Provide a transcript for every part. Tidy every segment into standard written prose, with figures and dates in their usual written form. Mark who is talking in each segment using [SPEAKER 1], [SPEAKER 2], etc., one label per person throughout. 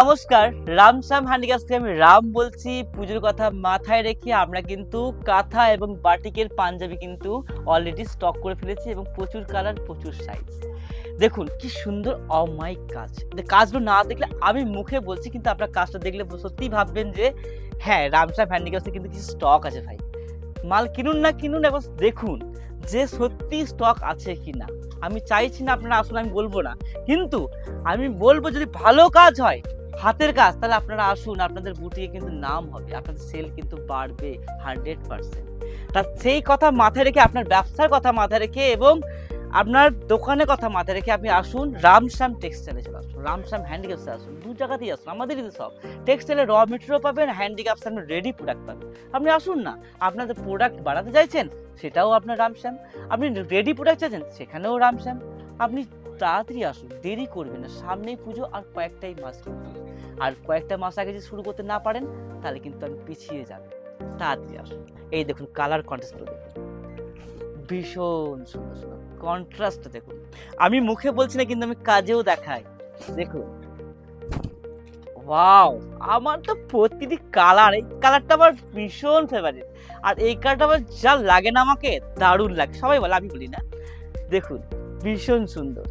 [SPEAKER 1] নমস্কার, রামশ্যাম হ্যান্ডিক্রাফটস থেকে আমি রাম বলছি। পুজোর কথা মাথায় রেখে আমরা কিন্তু কাঁথা এবং বাটিকের পাঞ্জাবি কিন্তু অলরেডি স্টক করে ফেলেছি এবং প্রচুর কালার, প্রচুর সাইজ। দেখুন কি সুন্দর অমায়িক কাজ। কাজগুলো না দেখলে আমি মুখে বলছি, কিন্তু আপনার কাজটা দেখলে সত্যিই ভাববেন যে হ্যাঁ, রামশ্যাম হ্যান্ডিক্রাফটসে কিন্তু কিছু স্টক আছে ভাই। মাল কিনুন না কিনুন, এবং দেখুন যে সত্যি স্টক আছে কিনা। আমি চাইছি না আপনারা আসুন, আমি বলবো না, কিন্তু আমি বলবো যদি ভালো কাজ হয়, হাতের কাজ, তাহলে আপনারা আসুন। আপনাদের বুটিকে কিন্তু নাম হবে, আপনাদের সেল কিন্তু বাড়বে 100%। তা সেই কথা মাথায় রেখে, আপনার ব্যবসার কথা মাথায় রেখে এবং আপনার দোকানের কথা মাথায় রেখে আপনি আসুন রামশ্যাম টেক্সটাইলে চলে আসুন, রামশ্যাম হ্যান্ডিক্রাফটসে আসুন। দু জায়গাতেই আসুন, আমাদেরই তো সব। টেক্সটাইলের র মেটেরিয়াল পাবেন, হ্যান্ডিক্রাফটস আপনার রেডি প্রোডাক্ট পাবেন। আপনি আসুন না, আপনাদের প্রোডাক্ট বাড়াতে চাইছেন, সেটাও আপনার রামশ্যাম। আপনি রেডি প্রোডাক্ট চাইছেন, সেখানেও রামশ্যাম। আপনি তাড়াতাড়ি আসুন, দেরি করবেন না। সামনেই পুজো, আর কয়েকটাই মাস, আর কয়েকটা মাস আগে যদি শুরু করতে না পারেন তাহলে কিন্তু আমি পিছিয়ে যাবে। তাড়াতাড়ি আসুন। এই দেখুন কালার কন্ট্রাস্টগুলো দেখুন, ভীষণ সুন্দর সুন্দর কন্ট্রাস্ট দেখুন। আমি মুখে বলছি না, কিন্তু আমি কাজেও দেখাই। দেখুন, ওয়াও! আমার তো প্রতিটি কালার, এই কালারটা আমার ভীষণ ফেভারিট। আর এই কালারটা আমার যা লাগে না, আমাকে দারুণ লাগে। সবাই বলে, আমি বলি না। দেখুন ভীষণ সুন্দর।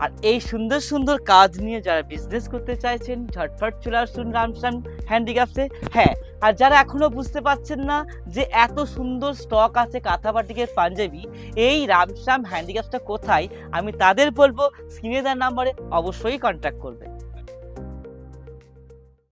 [SPEAKER 1] আর এই সুন্দর সুন্দর কাজ নিয়ে যারা বিজনেস করতে চাইছেন, ঝটফট চলে আসুন রামশ্যাম হ্যান্ডিক্রাফটসে। হ্যাঁ, আর যারা এখনো বুঝতে পারছেন না যে এত সুন্দর স্টক আছে কাঁথা বাটিকের পাঞ্জাবি, এই রামশ্যাম হ্যান্ডিক্রাফটসটা কোথায়, আমি তাদের বলবো স্ক্রিনে দেওয়া নাম্বারে অবশ্যই কন্ট্যাক্ট করবেন।